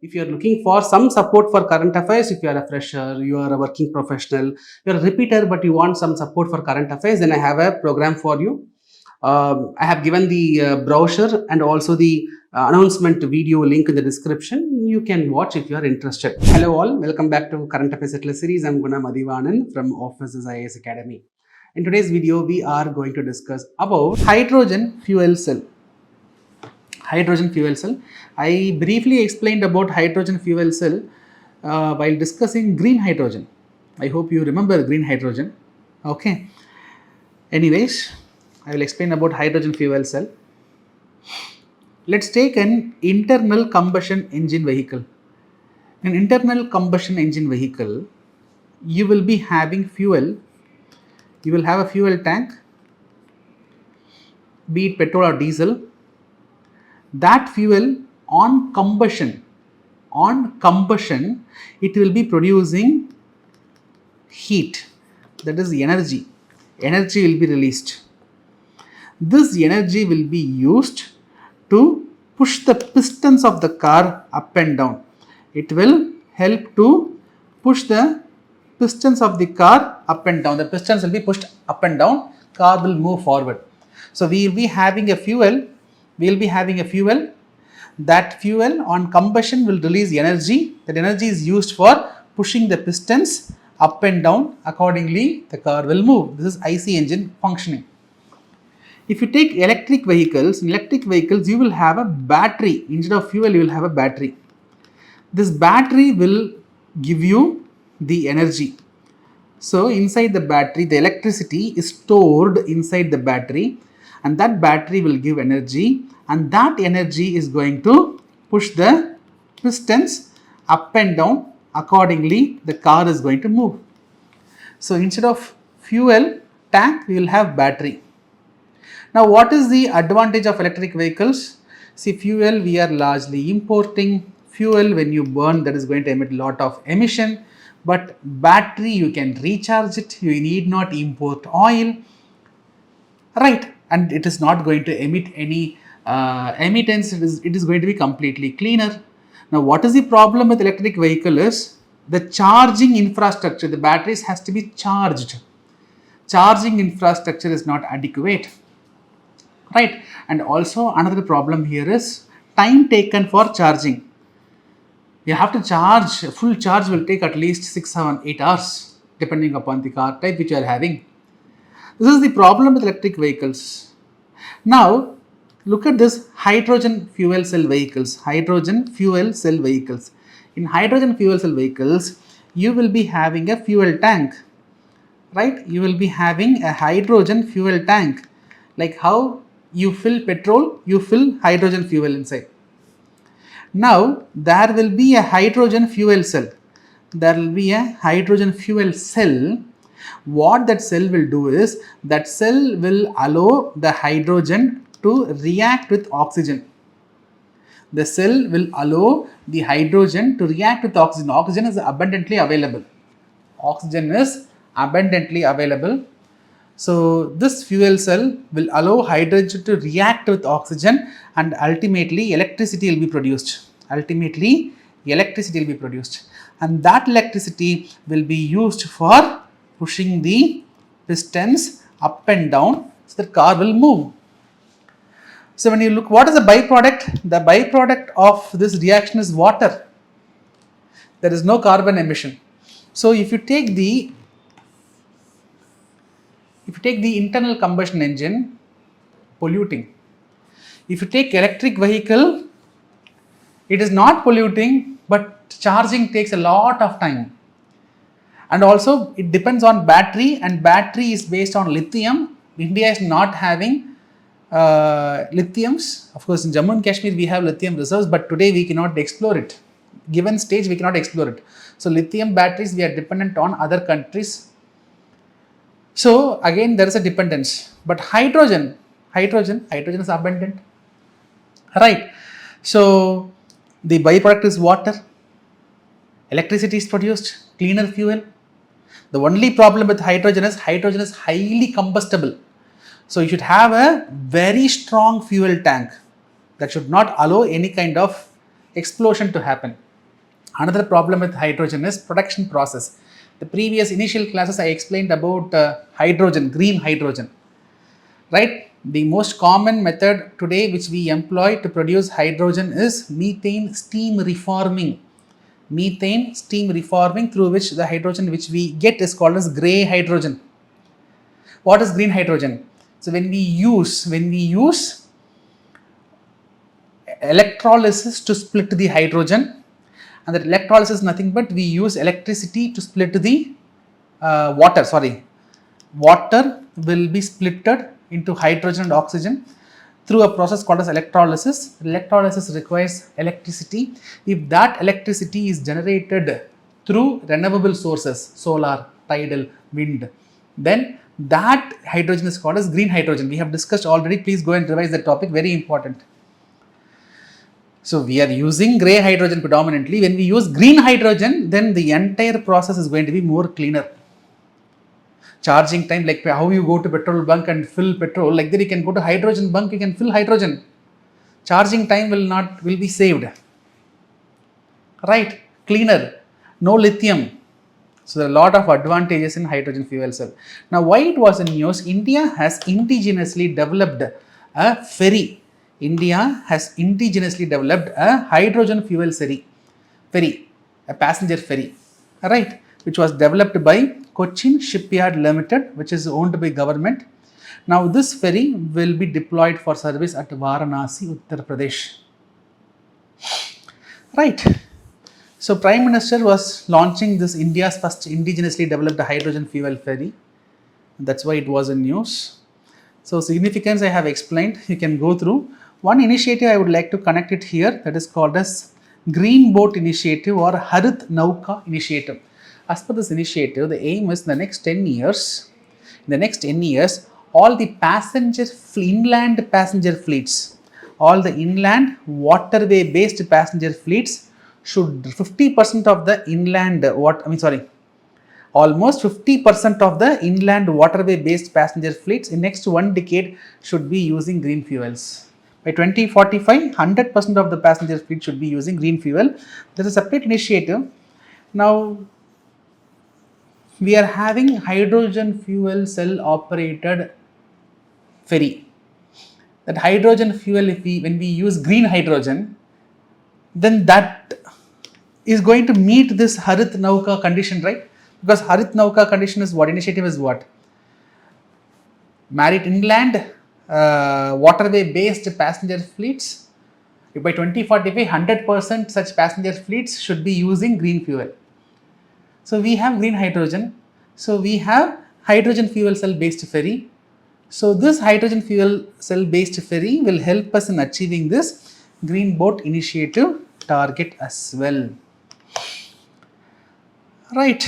If you are looking for some support for current affairs, if you are a fresher, you are a working professional, you are a repeater, but you want some support for current affairs, then I have a program for you. I have given the brochure and also the announcement video link in the description. You can watch if you are interested. Hello all, welcome back to Current Affairs Hitlist series. I am Guna Mathivanan from Offices IAS Academy. In today's video, we are going to discuss about hydrogen fuel cell. Hydrogen fuel cell. I briefly explained about hydrogen fuel cell while discussing green hydrogen. I hope you remember green hydrogen. Okay. Anyways, I will explain about hydrogen fuel cell. Let's take an internal combustion engine vehicle. An internal combustion engine vehicle, you will be having fuel. You will have a fuel tank, be it petrol or diesel. That fuel on combustion, it will be producing heat, that is energy. Energy will be released. This energy will be used to push the pistons of the car up and down. It will help to push the pistons of the car up and down. The pistons will be pushed up and down, car will move forward. So we will be having a fuel. That fuel on combustion will release energy. That energy is used for pushing the pistons up and down. Accordingly, the car will move. This is IC engine functioning. If you take electric vehicles, in electric vehicles you will have a battery. Instead of fuel, you will have a battery. This battery will give you the energy. So inside the battery, the electricity is stored inside the battery, and that battery will give energy, and that energy is going to push the pistons up and down. Accordingly, the car is going to move. So instead of fuel tank, we will have battery. Now, what is the advantage of electric vehicles? See, fuel we are largely importing. Fuel, when you burn, that is going to emit a lot of emission. But battery, you can recharge it. You need not import oil, right? And it is not going to emit any emittance. It is going to be completely cleaner. Now, what is the problem with electric vehicle is the charging infrastructure. The batteries has to be charged. Charging infrastructure is not adequate, right? And also another problem here is time taken for charging. You have to charge, full charge will take at least 6, 7, 8 hours depending upon the car type which you are having. This is the problem with electric vehicles. Now, look at this hydrogen fuel cell vehicles. Hydrogen fuel cell vehicles. In hydrogen fuel cell vehicles, you will be having a fuel tank, right? You will be having a hydrogen fuel tank. Like how you fill petrol, you fill hydrogen fuel inside. Now, there will be a hydrogen fuel cell. There will be a hydrogen fuel cell. What that cell will do is, that cell will allow the hydrogen to react with oxygen. The cell will allow the hydrogen to react with oxygen. Oxygen is abundantly available. So this fuel cell will allow hydrogen to react with oxygen, and ultimately electricity will be produced. And that electricity will be used for pushing the pistons up and down so the car will move. So when you look, what is the byproduct? The byproduct of this reaction is water. There is no carbon emission. So if you take the internal combustion engine, polluting. If you take electric vehicle, it is not polluting, but charging takes a lot of time. And also it depends on battery, and battery is based on lithium. India is not having lithiums. Of course, in Jammu and Kashmir we have lithium reserves, but today we cannot explore it. Given stage, we cannot explore it. So lithium batteries, we are dependent on other countries. So again, there is a dependence. But hydrogen is abundant, right? So the byproduct is water. Electricity is produced, cleaner fuel. The only problem with hydrogen is highly combustible. So you should have a very strong fuel tank that should not allow any kind of explosion to happen. Another problem with hydrogen is production process. The previous initial classes I explained about hydrogen, green hydrogen, right? The most common method today which we employ to produce hydrogen is methane steam reforming. Methane steam reforming, through which the hydrogen which we get is called as grey hydrogen. What is green hydrogen? So when we use electrolysis to split the hydrogen, and that electrolysis is nothing but we use electricity to split the water will be splitted into hydrogen and oxygen through a process called as electrolysis. Electrolysis requires electricity. If that electricity is generated through renewable sources, solar, tidal, wind, then that hydrogen is called as green hydrogen. We have discussed already. Please go and revise the topic, very important. So we are using grey hydrogen predominantly. When we use green hydrogen, then the entire process is going to be more cleaner. Charging time, like how you go to petrol bunk and fill petrol, like that you can go to hydrogen bunk, you can fill hydrogen. Charging time will be saved. Right? Cleaner. No lithium. So there are a lot of advantages in hydrogen fuel cell. Now why it was in news? India has indigenously developed a ferry. India has indigenously developed a hydrogen fuel ferry, a passenger ferry, right, which was developed by Cochin Shipyard Limited, which is owned by government. Now this ferry will be deployed for service at Varanasi, Uttar Pradesh. Right. So Prime Minister was launching this India's first indigenously developed hydrogen fuel ferry. That's why it was in news. So significance I have explained, you can go through. One initiative I would like to connect it here, that is called as Green Boat Initiative or Harit Nauka Initiative. As per this initiative, the aim is in the next 10 years, all the inland passenger fleets, all the inland waterway based passenger fleets should 50% of the almost 50% of the inland waterway based passenger fleets in next 1 decade should be using green fuels. By 2045, 100% of the passenger fleet should be using green fuel. There is a separate initiative. Now, we are having hydrogen fuel cell operated ferry. That hydrogen fuel, when we use green hydrogen, then that is going to meet this Harit Nauka condition, right? Because Harit Nauka condition is what? Initiative is what? Maritime inland waterway based passenger fleets. By 2045, 100% such passenger fleets should be using green fuel. So we have green hydrogen. So we have hydrogen fuel cell based ferry. So this hydrogen fuel cell based ferry will help us in achieving this green boat initiative target as well. Right.